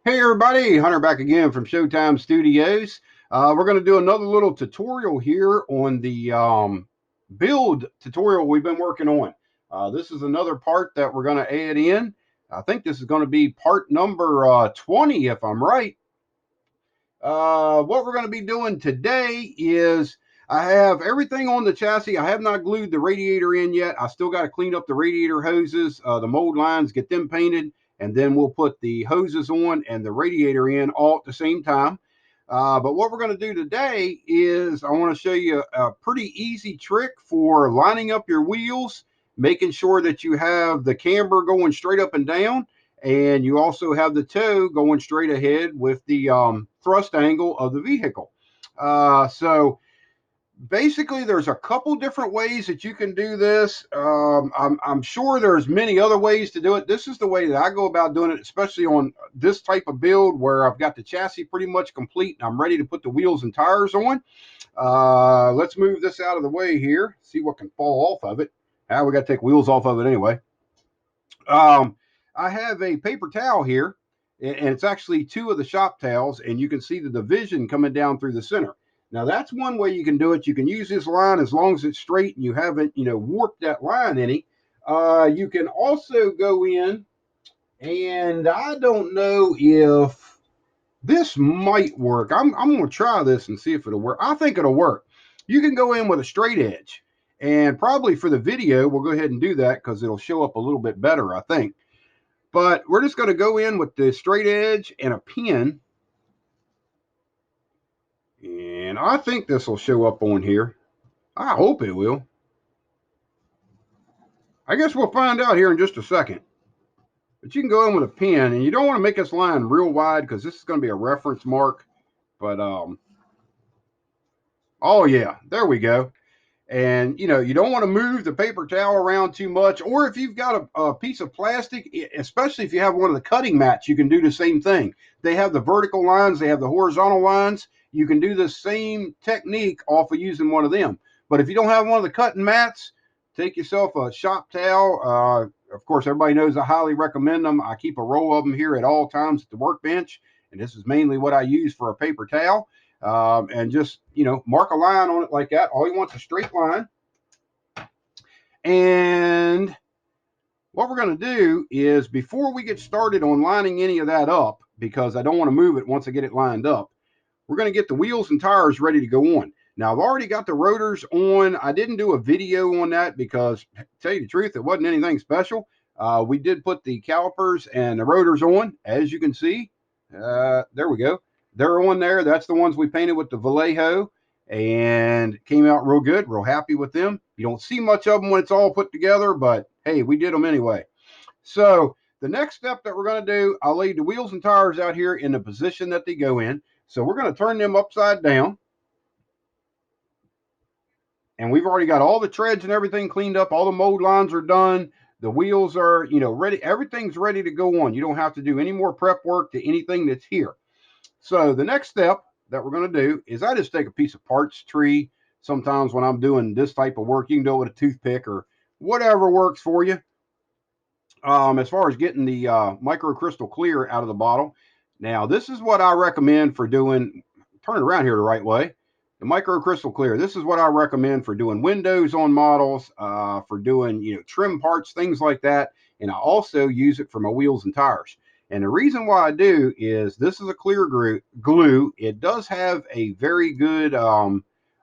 Hey everybody, Hunter back again from Showtime Studios. We're going to do another little tutorial here on the build tutorial we've been working on. This is another part that we're going to add in. I think this is going to be part number 20 if I'm right. What we're going to be doing today is I have everything on the chassis. I have not glued the radiator in yet. I still got to clean up the radiator hoses, the mold lines, get them painted, and then we'll put the hoses on and the radiator in all at the same time. But what we're going to do today is I want to show you a pretty easy trick for lining up your wheels, making sure that you have the camber going straight up and down, and you also have the toe going straight ahead with the thrust angle of the vehicle. So basically, there's a couple different ways that you can do this. I'm sure there's many other ways to do it. This is the way that I go about doing it, especially on this type of build where I've got the chassis pretty much complete and I'm ready to put the wheels and tires on. Let's move this out of the way here, see what can fall off of it. We got to take wheels off of it anyway. Um, I have a paper towel here, and it's actually two of the shop towels, and you can see the division coming down through the center. Now that's one way you can do it. You can use this line as long as it's straight and you haven't, warped that line any. You can also go in, and I don't know if this might work. I'm going to try this and see if it'll work. I think it'll work. You can go in with a straight edge, and probably for the video, we'll go ahead and do that because it'll show up a little bit better, I think. But we're just going to go in with the straight edge and a pin. And I think this will show up on here. I hope it will. I guess we'll find out here in just a second. But you can go in with a pin, and you don't want to make this line real wide because this is going to be a reference mark. But, oh yeah, there we go. And you don't want to move the paper towel around too much, or if you've got a piece of plastic, especially if you have one of the cutting mats, you can do the same thing. They have the vertical lines, they have the horizontal lines. You can do the same technique off of using one of them. But if you don't have one of the cutting mats, take yourself a shop towel. Of course, everybody knows I highly recommend them. I keep a roll of them here at all times at the workbench, and this is mainly what I use for a paper towel. And just, mark a line on it like that. All you want is a straight line. And what we're going to do is, before we get started on lining any of that up, because I don't want to move it once I get it lined up, we're going to get the wheels and tires ready to go on. Now, I've already got the rotors on. I didn't do a video on that because, to tell you the truth, it wasn't anything special. We did put the calipers and the rotors on, as you can see. There we go. They're on there. That's the ones we painted with the Vallejo, and came out real good. Real happy with them. You don't see much of them when it's all put together, but hey, we did them anyway. So the next step that we're going to do, I'll lay the wheels and tires out here in the position that they go in. So we're going to turn them upside down. And we've already got all the treads and everything cleaned up. All the mold lines are done. The wheels are, ready. Everything's ready to go on. You don't have to do any more prep work to anything that's here. So the next step that we're going to do is I just take a piece of parts tree. Sometimes when I'm doing this type of work, you can do it with a toothpick or whatever works for you. As far as getting the microcrystal clear out of the bottle. Now, this is what I recommend for doing, turn it around here the right way. The microcrystal clear. This is what I recommend for doing windows on models, for doing, trim parts, things like that. And I also use it for my wheels and tires. And the reason why I do is this is a clear glue. It does have a very good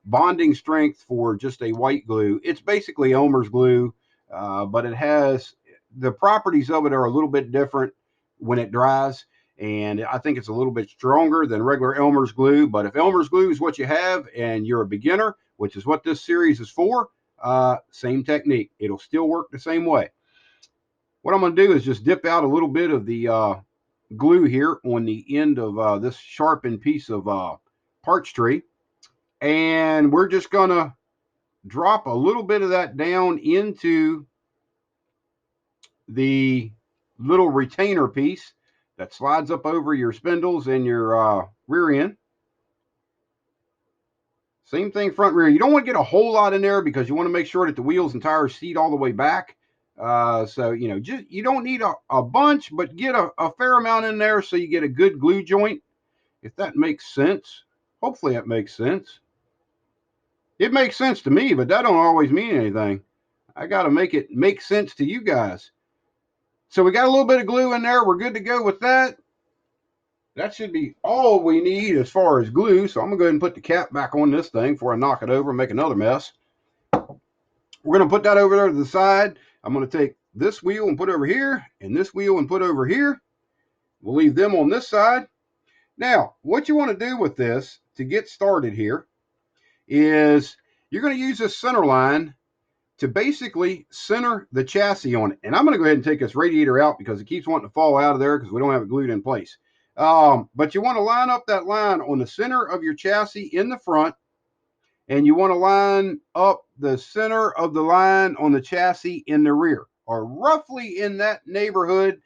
bonding strength for just a white glue. It's basically Elmer's glue, but it has the properties of it are a little bit different when it dries. And I think it's a little bit stronger than regular Elmer's glue. But if Elmer's glue is what you have and you're a beginner, which is what this series is for, same technique. It'll still work the same way. What I'm going to do is just dip out a little bit of the glue here on the end of this sharpened piece of parts tree. And we're just going to drop a little bit of that down into the little retainer piece that slides up over your spindles and your rear end. Same thing front rear. You don't want to get a whole lot in there because you want to make sure that the wheels and tires seat all the way back. So, just you don't need a bunch, but get a fair amount in there so you get a good glue joint, if that makes sense. Hopefully that makes sense. It makes sense to me, but that don't always mean anything. I got to make it make sense to you guys. So we got a little bit of glue in there. We're good to go with that. That should be all we need as far as glue. So I'm going to go ahead and put the cap back on this thing before I knock it over and make another mess. We're going to put that over there to the side. I'm going to take this wheel and put over here, and this wheel and put over here. We'll leave them on this side. Now, what you want to do with this to get started here is you're going to use this center line to basically center the chassis on it. And I'm going to go ahead and take this radiator out because it keeps wanting to fall out of there because we don't have it glued in place. But you want to line up that line on the center of your chassis in the front, and you want to line up the center of the line on the chassis in the rear, or roughly in that neighborhood.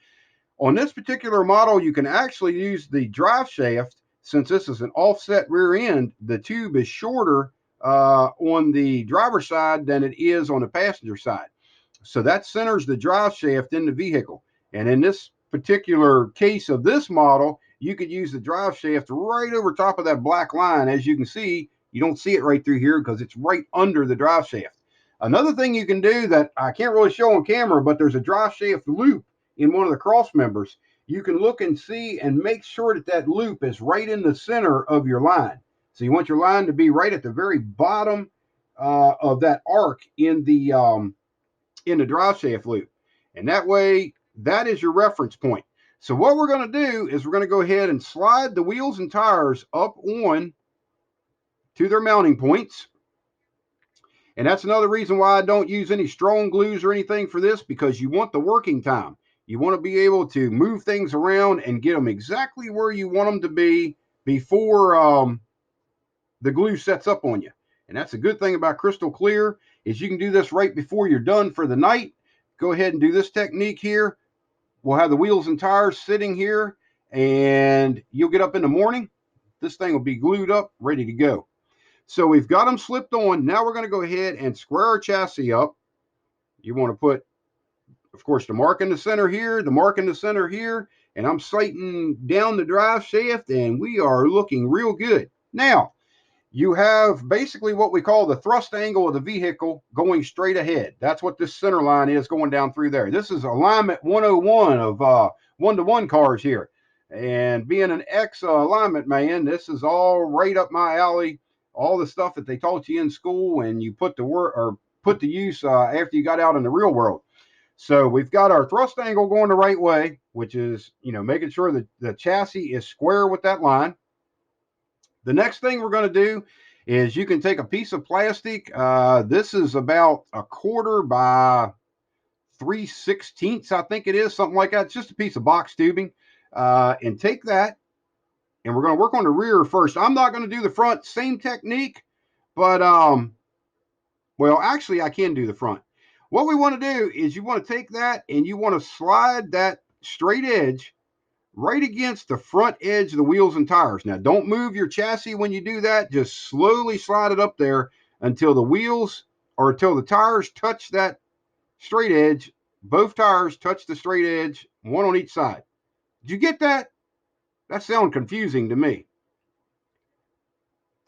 On this particular model, you can actually use the drive shaft. Since this is an offset rear end, the tube is shorter on the driver's side than it is on the passenger side. So that centers the drive shaft in the vehicle. And in this particular case of this model, you could use the drive shaft right over top of that black line. As you can see, you don't see it right through here because it's right under the drive shaft. Another thing you can do that I can't really show on camera, but there's a drive shaft loop in one of the cross members. You can look and see and make sure that that loop is right in the center of your line. So you want your line to be right at the very bottom of that arc in the drive shaft loop. And that way, that is your reference point. So what we're going to do is we're going to go ahead and slide the wheels and tires up on to their mounting points. And that's another reason why I don't use any strong glues or anything for this, because you want the working time. You want to be able to move things around and get them exactly where you want them to be before the glue sets up on you. And that's a good thing about Crystal Clear is you can do this right before you're done for the night. Go ahead and do this technique here. We'll have the wheels and tires sitting here, and you'll get up in the morning. This thing will be glued up, ready to go. So we've got them slipped on. Now we're going to go ahead and square our chassis up. You want to put, of course, the mark in the center here, the mark in the center here, and I'm sighting down the drive shaft, and we are looking real good. Now, you have basically what we call the thrust angle of the vehicle going straight ahead. That's what this center line is going down through there. This is alignment 101 of one-to-one cars here. And being an ex-alignment man, this is all right up my alley. All the stuff that they taught you in school and you put to work or put to use after you got out in the real world. So we've got our thrust angle going the right way, which is, making sure that the chassis is square with that line. The next thing we're going to do is you can take a piece of plastic. This is about 1/4 by 3/16, I think it is, something like that. It's just a piece of box tubing. And take that, and we're going to work on the rear first. I'm not going to do the front, same technique, but, well, actually, I can do the front. What we want to do is you want to take that and you want to slide that straight edge right against the front edge of the wheels and tires. Now, don't move your chassis when you do that. Just slowly slide it up there until the wheels or until the tires touch that straight edge. Both tires touch the straight edge, one on each side. Did you get that? That sounds confusing to me.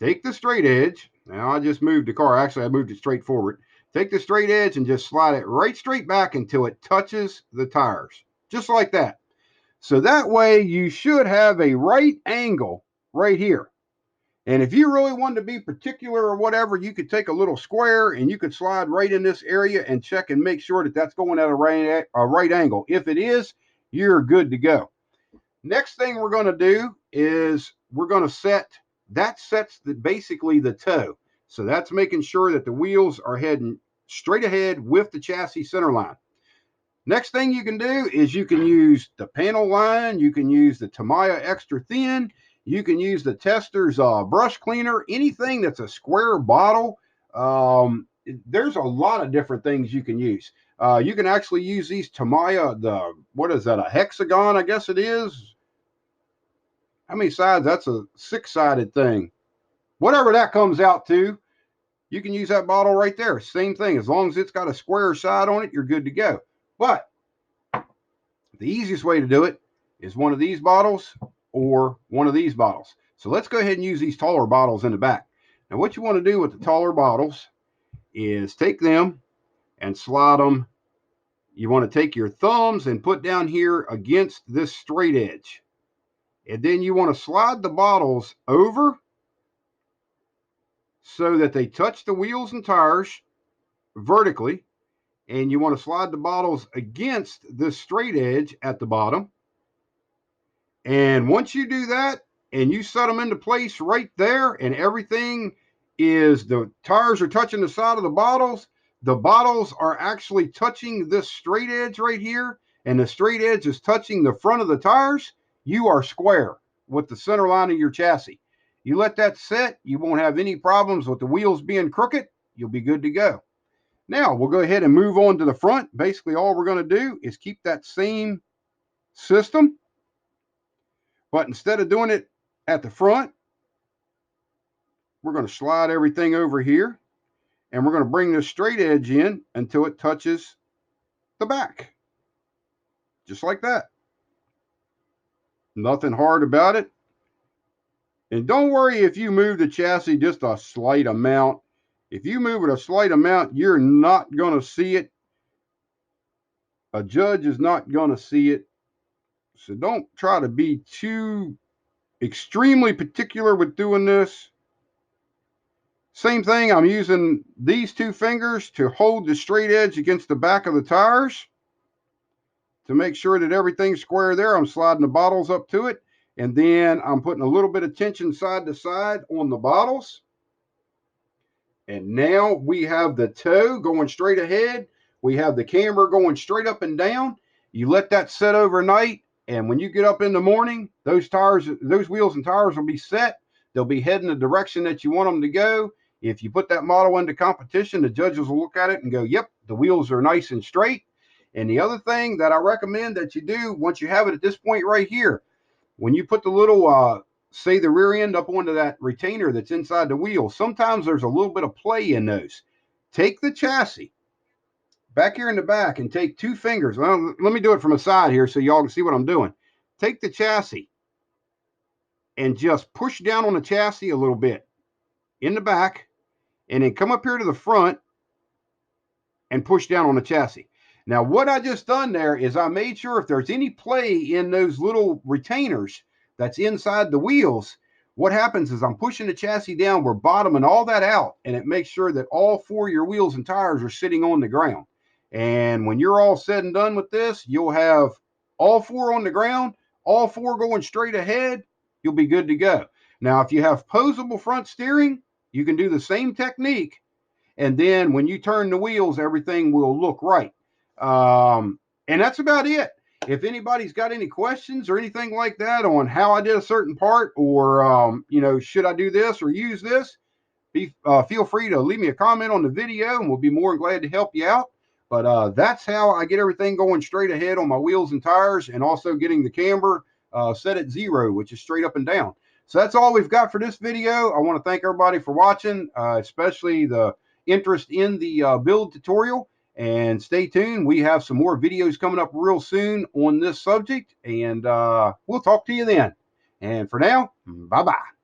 Take the straight edge. Now, I just moved the car. Actually, I moved it straight forward. Take the straight edge and just slide it right straight back until it touches the tires. Just like that. So that way you should have a right angle right here. And if you really wanted to be particular or whatever, you could take a little square and you could slide right in this area and check and make sure that that's going at a right angle. If it is, you're good to go. Next thing we're going to do is we're going to sets basically the toe. So that's making sure that the wheels are heading straight ahead with the chassis center line. Next thing you can do is you can use the panel line. You can use the Tamiya Extra Thin. You can use the Tester's brush cleaner, anything that's a square bottle. There's a lot of different things you can use. You can actually use these Tamiya, what is that, a hexagon, I guess it is. How many sides? That's a 6-sided thing. Whatever that comes out to, you can use that bottle right there. Same thing. As long as it's got a square side on it, you're good to go. But the easiest way to do it is one of these bottles or one of these bottles. So let's go ahead and use these taller bottles in the back. Now what you want to do with the taller bottles is take them and slide them. You want to take your thumbs and put down here against this straight edge. And then you want to slide the bottles over so that they touch the wheels and tires vertically. And you want to slide the bottles against this straight edge at the bottom. And once you do that and you set them into place right there and everything is, the tires are touching the side of the bottles are actually touching this straight edge right here, and the straight edge is touching the front of the tires, you are square with the center line of your chassis. You let that set, you won't have any problems with the wheels being crooked. You'll be good to go. Now we'll go ahead and move on to the front. Basically all we're going to do is keep that same system, but instead of doing it at the front, we're going to slide everything over here and we're going to bring this straight edge in until it touches the back. Just like that. Nothing hard about it. And don't worry if you move the chassis just a slight amount. If you move it a slight amount, you're not going to see it. A judge is not going to see it. So don't try to be too extremely particular with doing this. Same thing, I'm using these two fingers to hold the straight edge against the back of the tires. To make sure that everything's square there, I'm sliding the bottles up to it. And then I'm putting a little bit of tension side to side on the bottles. And now we have the toe going straight ahead. We have the camber going straight up and down. You let that set overnight. And when you get up in the morning, those wheels and tires will be set. They'll be heading the direction that you want them to go. If you put that model into competition, the judges will look at it and go, yep, the wheels are nice and straight. And the other thing that I recommend that you do once you have it at this point right here, when you put the little, say the rear end up onto that retainer that's inside the wheel, sometimes there's a little bit of play in those. Take the chassis back here in the back and take two fingers. Well, let me do it from a side here so y'all can see what I'm doing. Take the chassis and just push down on the chassis a little bit in the back, and then come up here to the front and push down on the chassis. Now, what I just done there is I made sure if there's any play in those little retainers that's inside the wheels, what happens is I'm pushing the chassis down, we're bottoming all that out, and it makes sure that all four of your wheels and tires are sitting on the ground. And when you're all said and done with this, you'll have all four on the ground, all four going straight ahead, you'll be good to go. Now, if you have posable front steering, you can do the same technique, and then when you turn the wheels, everything will look right. And that's about it. If anybody's got any questions or anything like that on how I did a certain part, or should I do this or use this, feel free to leave me a comment on the video and we'll be more than glad to help you out. But that's how I get everything going straight ahead on my wheels and tires, and also getting the camber set at 0, which is straight up and down. So that's all we've got for this video. I want to thank everybody for watching, especially the interest in the build tutorial. And stay tuned. We have some more videos coming up real soon on this subject, and we'll talk to you then. And for now, bye-bye.